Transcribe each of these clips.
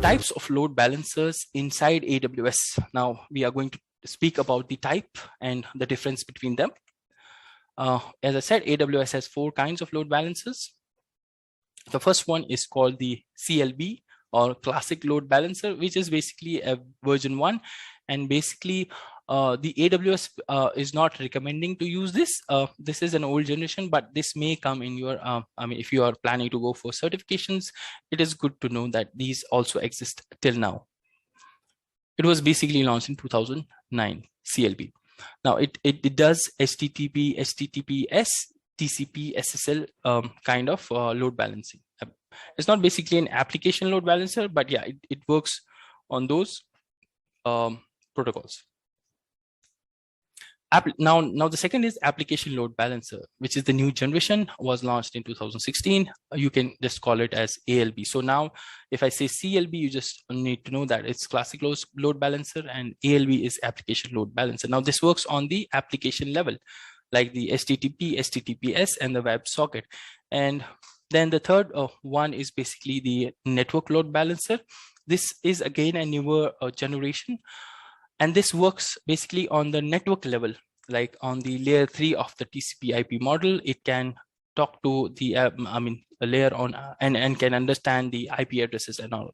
types of load balancers inside AWS. Now we are going to speak about the type and the difference between them. As I said, AWS has 4 kinds of load balancers. The first one is called the CLB, or Classic Load Balancer, which is basically a version 1. And basically, the AWS is not recommending to use this. This is an old generation, but this may come in your, if you are planning to go for certifications, it is good to know that these also exist till now. It was basically launched in 2009, CLB. Now it does HTTP, HTTPS, TCP, SSL kind of load balancing. It's not basically an application load balancer, but yeah, it works on those protocols. Now the second is application load balancer, which is the new generation, was launched in 2016. You can just call it as ALB. So now if I say CLB, you just need to know that it's classic load balancer, and ALB is application load balancer. Now this works on the application level, like the HTTP, HTTPS, and the WebSocket. And then the third one is basically the network load balancer. This is again a newer generation. And this works basically on the network level, like on the layer 3 of the TCP/IP model. It can talk to the, a layer on and can understand the IP addresses and all.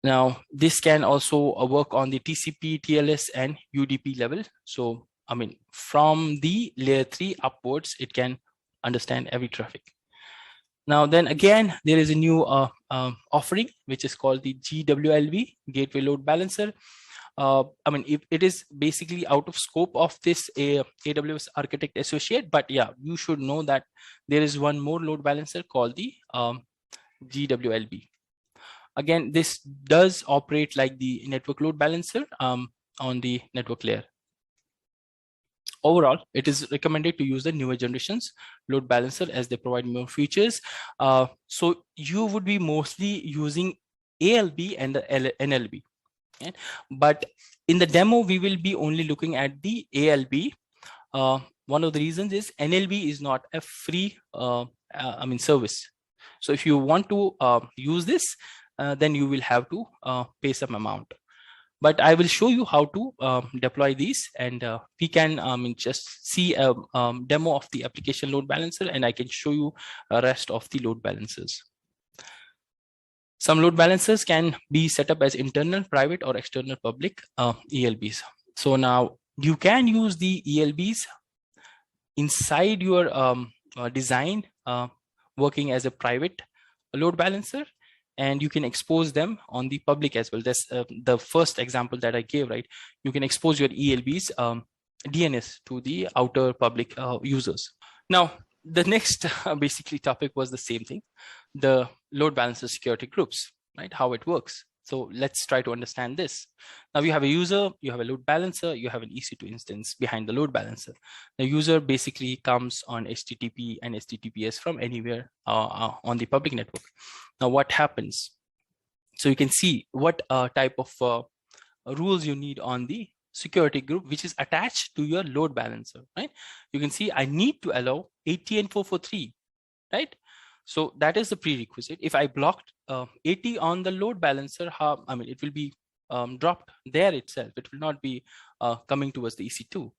Now, this can also work on the TCP, TLS, and UDP level. So, from the layer 3 upwards, it can understand every traffic. Now, then again, there is a new offering, which is called the GWLB, Gateway Load Balancer. If it is basically out of scope of this AWS Architect Associate, but yeah, you should know that there is one more load balancer called the GWLB. Again, this does operate like the network load balancer on the network layer. Overall, it is recommended to use the newer generations load balancer as they provide more features. So you would be mostly using ALB and the NLB. Okay? But in the demo, we will be only looking at the ALB. One of the reasons is NLB is not a free service. So if you want to use this, then you will have to pay some amount. But I will show you how to deploy these, and we can just see a demo of the application load balancer, and I can show you the rest of the load balancers. Some load balancers can be set up as internal, private, or external public ELBs. So now you can use the ELBs inside your design, working as a private load balancer, and you can expose them on the public as well. That's the first example that I gave, right? You can expose your ELBs DNS to the outer public users. Now, the next basically topic was the same thing, the load balancer security groups, right? How it works. So let's try to understand this. Now you have a user, you have a load balancer, you have an EC2 instance behind the load balancer. The user basically comes on HTTP and HTTPS from anywhere on the public network. Now what happens? So you can see what type of rules you need on the security group, which is attached to your load balancer, right? You can see I need to allow AT and 443, right? So that is the prerequisite. If I blocked AT on the load balancer, it will be dropped there itself. It will not be coming towards the EC2.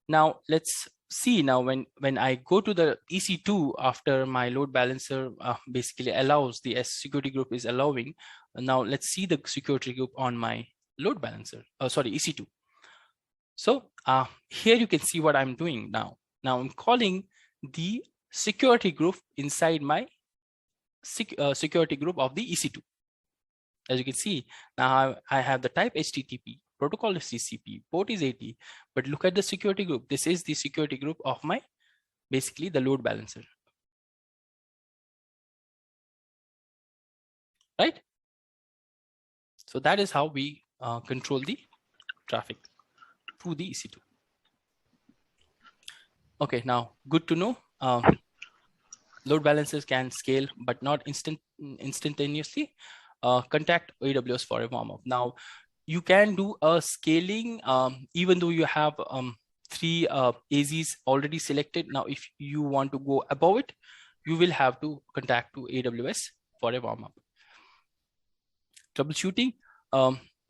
Now let's see. Now when I go to the EC2 after my load balancer basically allows, the security group is allowing. Now let's see the security group on my load balancer, EC2. So here you can see what I'm doing now. Now I'm calling the security group inside my security group of the EC2. As you can see, now I have the type HTTP, protocol is TCP, port is 80, but look at the security group. This is the security group of my, basically the load balancer, right? So that is how we control the traffic through the EC2. Okay, now good to know. Load balancers can scale, but not instantaneously. Contact AWS for a warm-up. Now, you can do a scaling even though you have 3 AZs already selected. Now, if you want to go above it, you will have to contact to AWS for a warm-up. troubleshooting.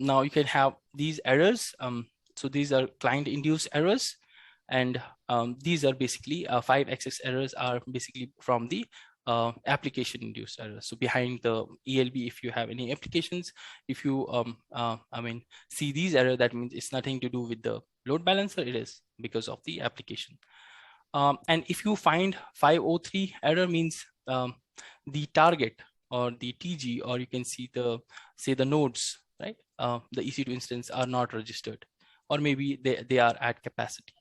Now you can have these errors. So these are client-induced errors, and these are basically 5xx errors are basically from the application-induced errors. So behind the ELB, if you have any applications, if you see these errors, that means it's nothing to do with the load balancer. It is because of the application. And if you find 503 error, means the target or the TG, or you can see the nodes, right? The EC2 instance are not registered, or maybe they are at capacity.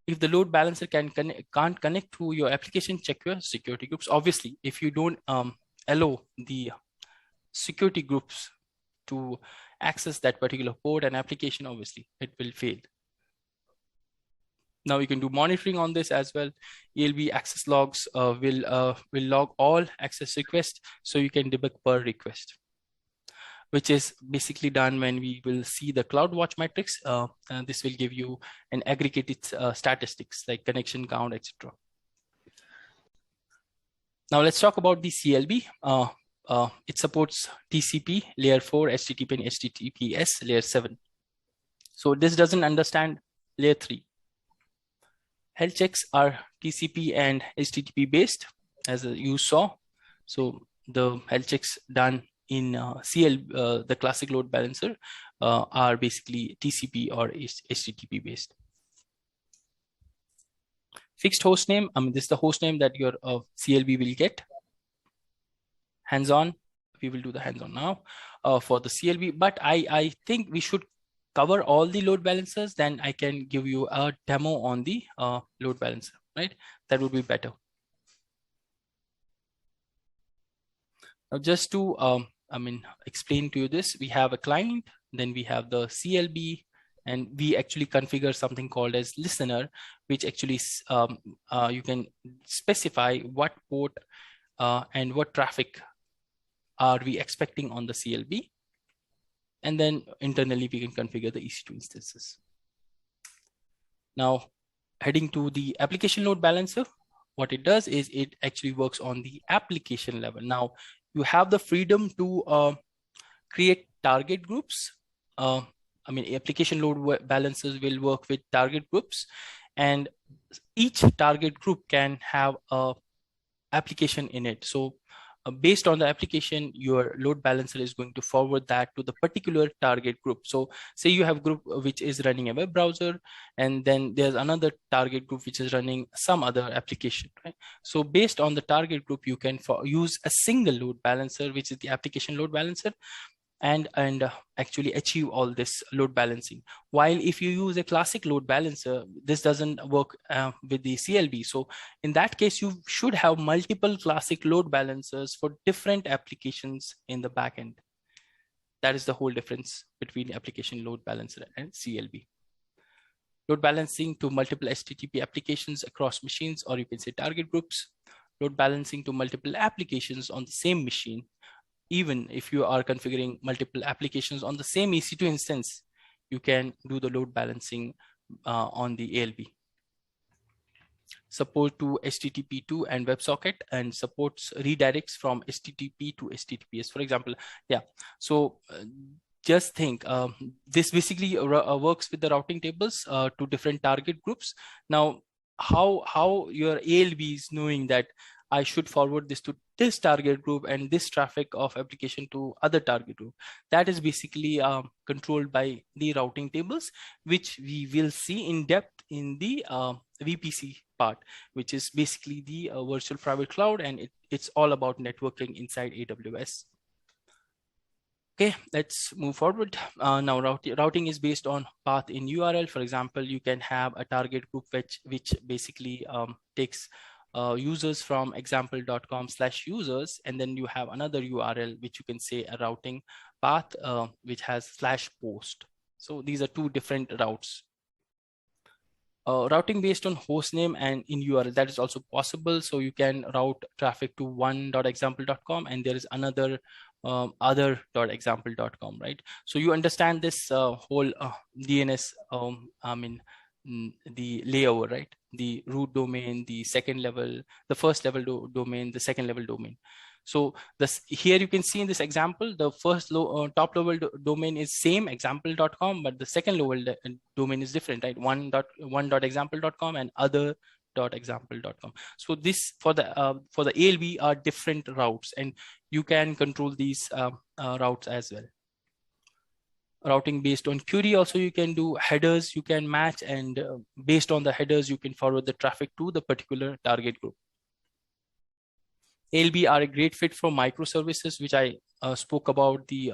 If the load balancer can't connect to your application, check your security groups. Obviously, if you don't allow the security groups to access that particular port and application, obviously it will fail. Now you can do monitoring on this as well. ELB access logs will log all access requests, so you can debug per request, which is basically done when we will see the CloudWatch metrics. And this will give you an aggregated statistics like connection count, etc. Now let's talk about the CLB. It supports TCP layer 4, HTTP and HTTPS layer 7. So this doesn't understand layer 3. Health checks are TCP and HTTP based, as you saw. So the health checks done in the classic load balancer are basically TCP or HTTP based. Fixed host name, this is the host name that your CLB will get. Hands-on, we will do the hands-on now for the CLB, but I think we should cover all the load balancers, then I can give you a demo on the load balancer, right? That would be better. Now just to explain to you this, we have a client, then we have the CLB, and we actually configure something called as listener, which actually you can specify what port and what traffic are we expecting on the CLB. And then internally we can configure the EC2 instances. Now, heading to the application load balancer, what it does is it actually works on the application level. Now, you have the freedom to create target groups. Application load balancers will work with target groups, and each target group can have a application in it. So based on the application, your load balancer is going to forward that to the particular target group. So say you have a group which is running a web browser, and then there's another target group which is running some other application, right? So based on the target group, you can use a single load balancer, which is the application load balancer, and actually achieve all this load balancing. While if you use a classic load balancer, this doesn't work with the CLB. So in that case, you should have multiple classic load balancers for different applications in the backend. That is the whole difference between application load balancer and CLB. Load balancing to multiple HTTP applications across machines, or you can say target groups. Load balancing to multiple applications on the same machine. Even if you are configuring multiple applications on the same EC2 instance, you can do the load balancing on the ALB. Support to HTTP2 and WebSocket, and supports redirects from HTTP to HTTPS, for example. Yeah, so just think, this basically works with the routing tables to different target groups. Now, how your ALB is knowing that I should forward this to this target group and this traffic of application to other target group? That is basically controlled by the routing tables, which we will see in depth in the VPC part, which is basically the virtual private cloud, and it's all about networking inside AWS. Okay, let's move forward. Now routing is based on path in URL. For example, you can have a target group which basically takes users from example.com/users, and then you have another URL which you can say a routing path which has /post. So these are two different routes. Routing based on hostname and in URL, that is also possible. So you can route traffic to one.example.com, and there is another other.example.com, right? So you understand this whole DNS, the layover, right? The root domain, the second level, the first level domain, the second level domain. So this here you can see in this example, the first top level domain is same example.com, but the second level domain is different, right? One.example.com and other.example.com. So this for the ALB are different routes, and you can control these routes as well. Routing based on query, also you can do headers, you can match, and based on the headers, you can forward the traffic to the particular target group. ALB are a great fit for microservices, which I spoke about, the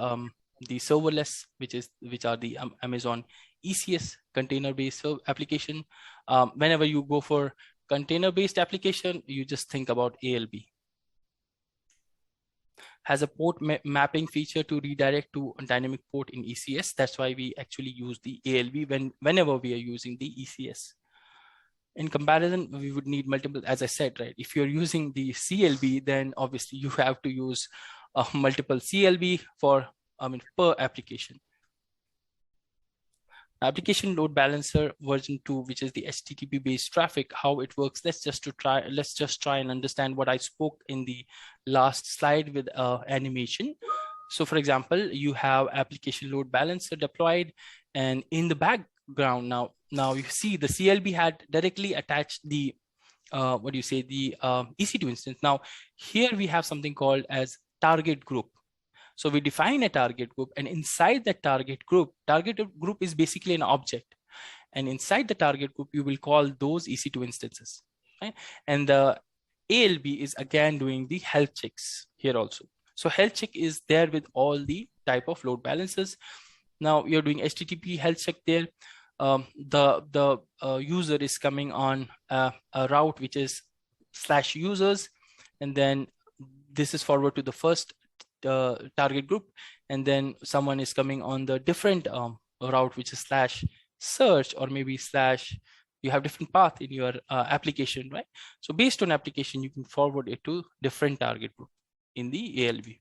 serverless, which are the Amazon ECS container-based application. Whenever you go for container-based application, you just think about ALB. Has a port mapping feature to redirect to a dynamic port in ECS. That's why we actually use the ALB whenever we are using the ECS. In comparison, we would need multiple, as I said, right? If you're using the CLB, then obviously you have to use multiple CLB for, per application. Application load balancer version 2, which is the HTTP based traffic, how it works. Let's just try and understand what I spoke in the last slide with animation. So for example, you have application load balancer deployed, and in the background now you see the CLB had directly attached the EC2 instance. Now here we have something called as target group. So we define a target group, and inside that target group is basically an object. And inside the target group, you will call those EC2 instances, right? And the ALB is again doing the health checks here also. So health check is there with all the type of load balancers. Now you're doing HTTP health check there. The user is coming on a route which is /users, and then this is forward to the first target group, and then someone is coming on the different route which is /search, or maybe you have different path in your application, right? So based on application, you can forward it to different target group in the ALB.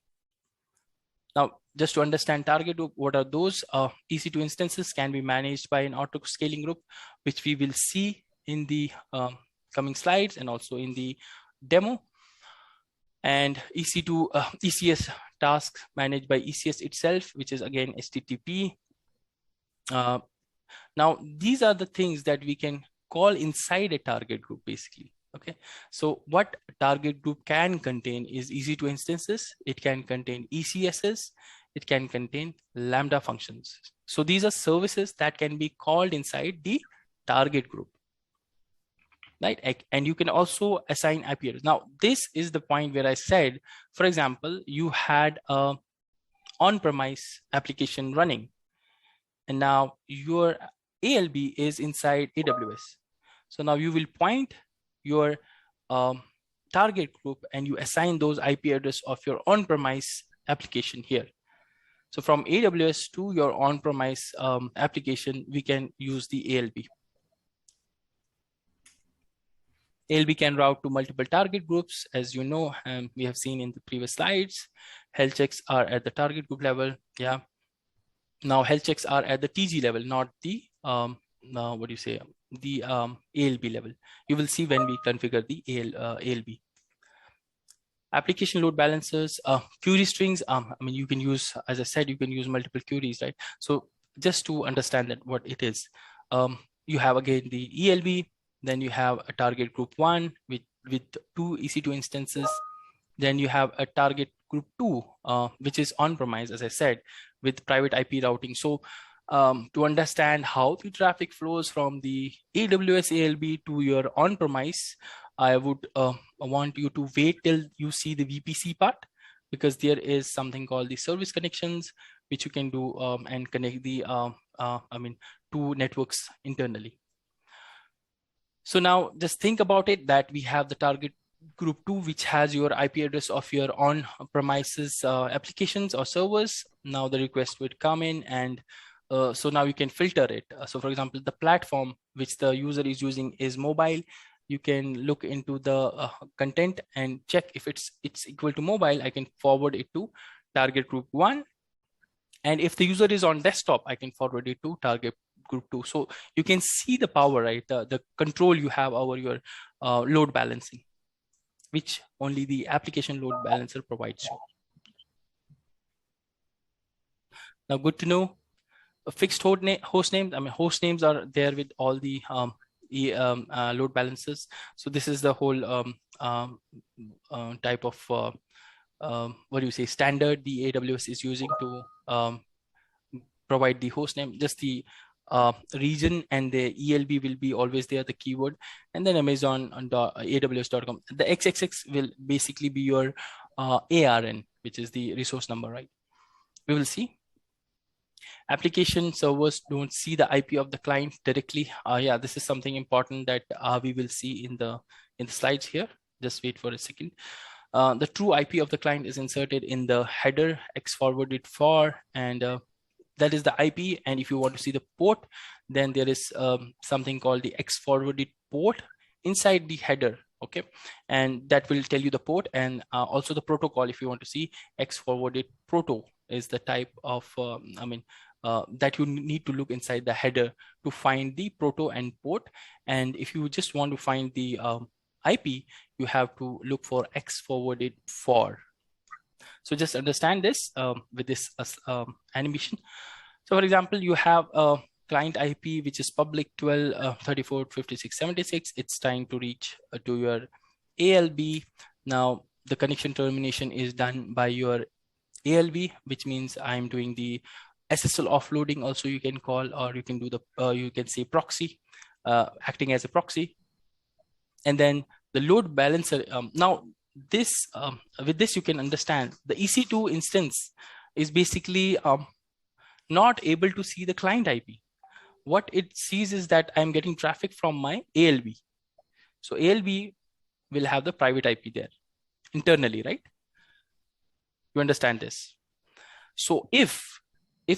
Now, just to understand target group, what are those? EC2 instances can be managed by an auto scaling group, which we will see in the coming slides and also in the demo. And ECS tasks managed by ECS itself, which is again HTTP. Now, these are the things that we can call inside a target group, basically. Okay, so what target group can contain is EC2 instances. It can contain ECSs. It can contain Lambda functions. So these are services that can be called inside the target group, right? And you can also assign IP address. Now, this is the point where I said, for example, you had a on-premise application running, and now your ALB is inside AWS. So now you will point your target group and you assign those IP address of your on-premise application here. So from AWS to your on-premise application, we can use the ALB. ALB can route to multiple target groups, as you know, and we have seen in the previous slides. Health checks are at the target group level. Yeah. Now health checks are at the TG level, not the the ALB level. You will see when we configure the ALB. Application load balancers, query strings. You can use, as I said, you can use multiple queries, right? So just to understand that what it is, you have again the ELB, then you have a target group 1 with 2 EC2 instances. Then you have a target group 2, which is on-premise, as I said, with private IP routing. So to understand how the traffic flows from the AWS ALB to your on-premise, I would want you to wait till you see the VPC part, because there is something called the service connections, which you can do and connect the two networks internally. So now just think about it, that we have the target group 2, which has your IP address of your on-premises applications or servers. Now the request would come in, and so now you can filter it. So for example, the platform which the user is using is mobile. You can look into the content and check if it's equal to mobile. I can forward it to target group 1. And if the user is on desktop, I can forward it to target group 2. So you can see the power, right? The control you have over your load balancing. which only the application load balancer provides you. Now, good to know. Fixed host names. I mean, host names are there with all the load balancers. So this is the whole type of what do you say, standard the AWS is using to provide the host name. Just the region and the ELB will be always there, the keyword, and then Amazon on AWS.com. The XXX will basically be your ARN, which is the resource number, right? We will see. Application servers don't see the IP of the client directly. Yeah, this is something important that we will see in the slides here. Just wait for a second. The true IP of the client is inserted in the header X forwarded for, and that is the IP. And if you want to see the port, then there is something called the X forwarded port inside the header. Okay, and that will tell you the port and also the protocol. If you want to see X forwarded proto is the type of that you need to look inside the header to find the proto and port. And if you just want to find the IP, you have to look for X forwarded for. So just understand this with this animation. So for example, you have a client IP which is public 12.34.56.76. It's trying to reach to your ALB. Now the connection termination is done by your ALB, which means I'm doing the SSL offloading also, you can call, or you can do the you can say proxy, acting as a proxy. And then the load balancer. Now this with this you can understand the EC2 instance is basically not able to see the client IP. What it sees is that I'm getting traffic from my ALB. So ALB will have the private IP there internally, right? You understand this? So if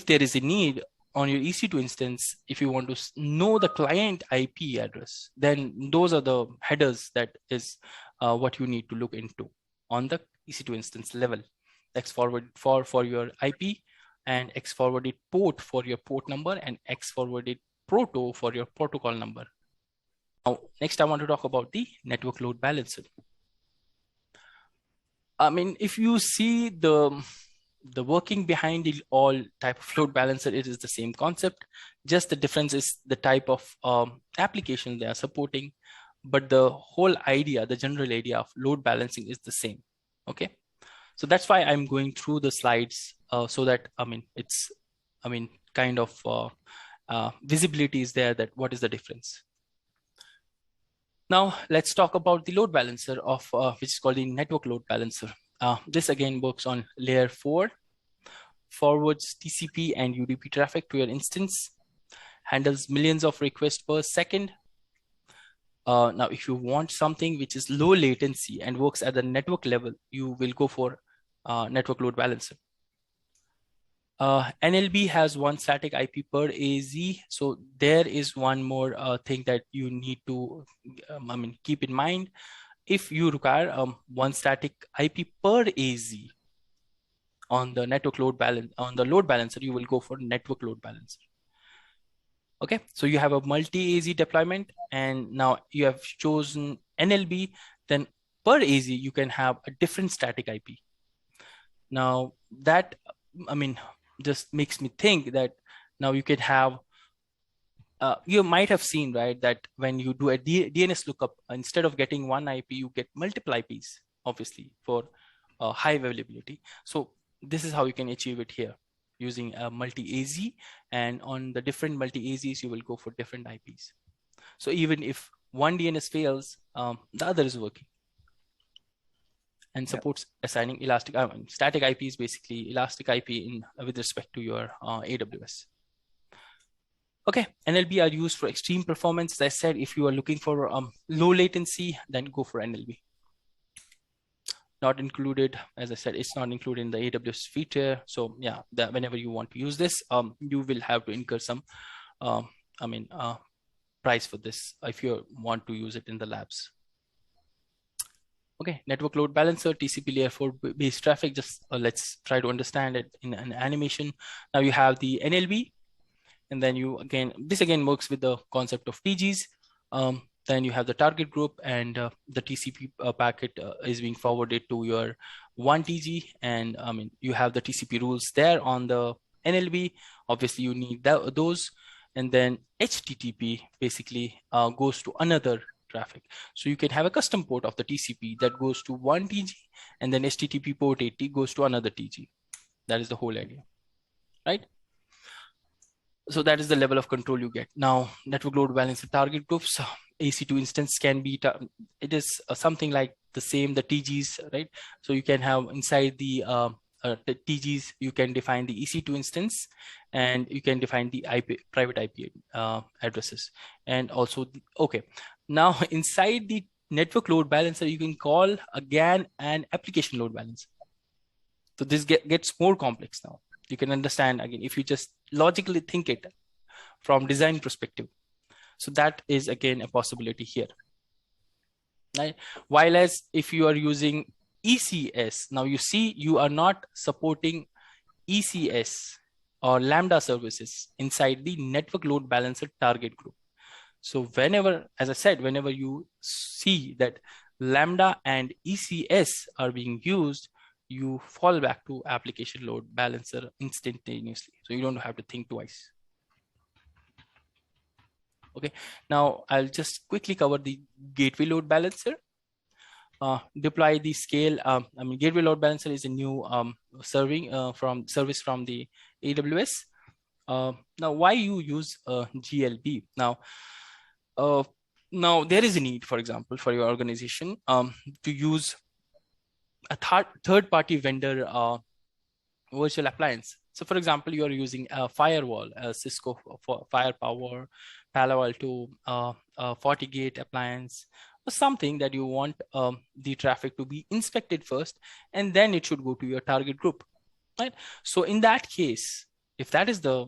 there is a need on your EC2 instance, if you want to know the client IP address, then those are the headers that is what you need to look into on the EC2 instance level. X forward for your IP, and X forwarded port for your port number, and X forwarded proto for your protocol number. Now, next I want to talk about the network load balancer. I mean, if you see the working behind the all type of load balancer, it is the same concept. Just the difference is the type of application they are supporting, but the whole idea, the general idea of load balancing is the same. Okay, so that's why I'm going through the slides so that it's kind of visibility is there that what is the difference. Now let's talk about the load balancer of which is called the network load balancer. This again works on layer 4, forwards TCP and UDP traffic to your instance, handles millions of requests per second. Now, if you want something which is low latency and works at the network level, you will go for network load balancer. NLB has one static IP per AZ. So there is one more thing that you need to keep in mind. If you require one static IP per AZ on the network load balance on the load balancer, you will go for network load balancer. Okay, so you have a multi-AZ deployment, and now you have chosen NLB. Then per AZ you can have a different static IP. Now that just makes me think that now you can have. You might have seen, right, that when you do a DNS lookup, instead of getting one IP, you get multiple IPs, obviously, for high availability. So this is how you can achieve it here using a multi-AZ, and on the different multi-AZs, you will go for different IPs. So even if one DNS fails, the other is working. And supports assigning elastic, static IP is basically elastic IP with respect to your AWS. Okay, NLB are used for extreme performance. As I said, if you are looking for low latency, then go for NLB. Not included, as I said, it's not included in the AWS feature. So yeah, whenever you want to use this, you will have to incur some, price for this if you want to use it in the labs. Okay, network load balancer, TCP layer 4 based traffic. Just let's try to understand it in an animation. Now you have the NLB. And then this again works with the concept of TGs. Then you have the target group, and the TCP packet is being forwarded to your 1TG, and I mean you have the TCP rules there on the NLB. Obviously you need those, and then HTTP basically goes to another traffic. So you can have a custom port of the TCP that goes to 1TG, and then HTTP port 80 goes to another TG. That is the whole idea, right? So that is the level of control you get. Now, network load balancer target groups, EC2 instance can be, it is something like the same, the TGs, right? So you can have inside the TGs, you can define the EC2 instance, and you can define the IP, private IP addresses. And also, okay, now inside the network load balancer, you can call again an application load balancer. So this gets more complex now. You can understand again if you just logically think it from design perspective. So that is again a possibility here, right? While as if you are using ECS, now you see you are not supporting ECS or Lambda services inside the network load balancer target group. So whenever, as I said, whenever you see that Lambda and ECS are being used, you fall back to application load balancer instantaneously. So you don't have to think twice. Okay, now I'll just quickly cover the gateway load balancer. Deploy the scale. I mean, gateway load balancer is a new service from the AWS. Now, why you use GLB? Now there is a need, for example, for your organization to use a third-party vendor virtual appliance. So for example, you are using a firewall, a Cisco Firepower, Palo Alto, FortiGate appliance, or something that you want the traffic to be inspected first, and then it should go to your target group, right? So in that case, if that is the,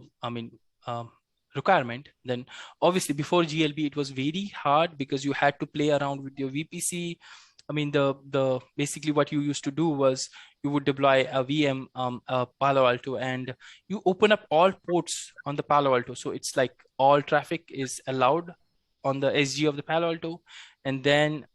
requirement, then obviously before GLB, it was very hard because you had to play around with your VPC. I mean, the basically what you used to do was you would deploy a VM, Palo Alto, and you open up all ports on the Palo Alto. So it's like all traffic is allowed on the SG of the Palo Alto. And then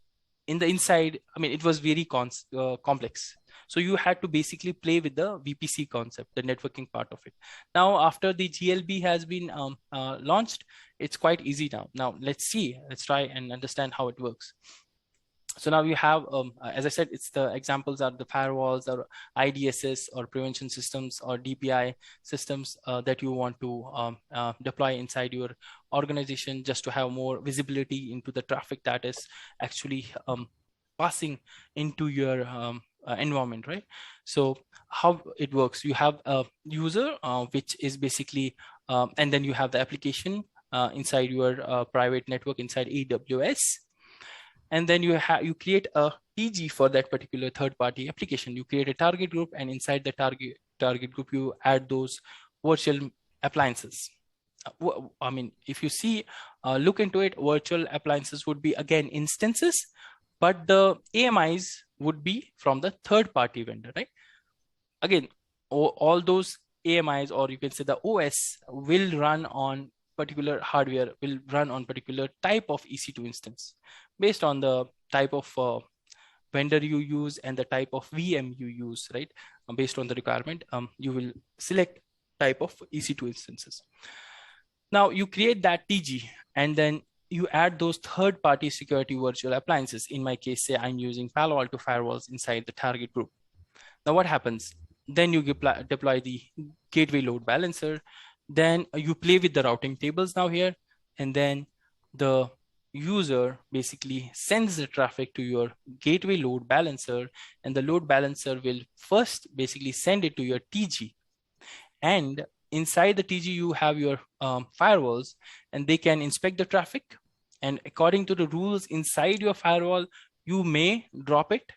in the inside, I mean, it was very complex. So you had to basically play with the VPC concept, the networking part of it. Now, after the GLB has been launched, it's quite easy now. Now, let's try and understand how it works. So now you have, as I said, it's the examples are the firewalls or IDSS or prevention systems or DPI systems that you want to deploy inside your organization just to have more visibility into the traffic that is actually passing into your environment, right? So how it works, you have a user, which is basically, and then you have the application inside your private network inside AWS. And then you create a TG for that particular third-party application. You create a target group, and inside the target group, you add those virtual appliances. I mean, if you see, look into it, virtual appliances would be again instances, but the AMIs would be from the third-party vendor, right? Again, all those AMIs, or you can say the OS, will run on particular hardware, will run on particular type of EC2 instance based on the type of vendor you use and the type of VM you use, right? Based on the requirement, you will select type of EC2 instances. Now you create that TG, and then you add those third-party security virtual appliances. In my case, say I'm using Palo Alto firewalls inside the target group. Now what happens? Then you deploy the gateway load balancer. Then you play with the routing tables now here, and then the user basically sends the traffic to your gateway load balancer, and the load balancer will first basically send it to your TG. And inside the TG, you have your firewalls, and they can inspect the traffic. And according to the rules inside your firewall, you may drop it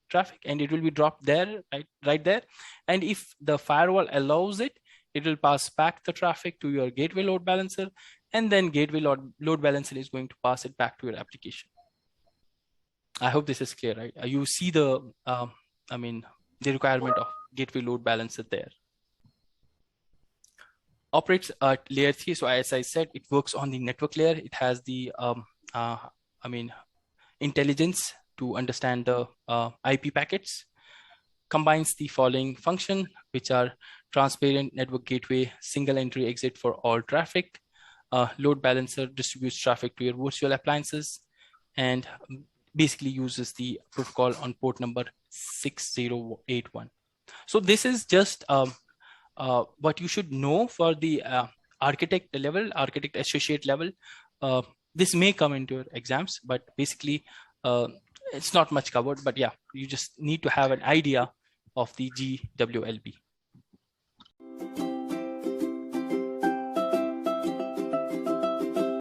traffic, and it will be dropped there, right there. And if the firewall allows it, it will pass back the traffic to your gateway load balancer, and then gateway load balancer is going to pass it back to your application. I hope this is clear, right? You see the, the requirement of gateway load balancer there. Operates at layer 3. So as I said, it works on the network layer. It has the intelligence to understand the IP packets, combines the following function, which are transparent network gateway, single entry exit for all traffic, load balancer distributes traffic to your virtual appliances, and basically uses the protocol on port number 6081. So this is just what you should know for the architect associate level. This may come into your exams, but basically it's not much covered. But yeah, you just need to have an idea of the GWLB.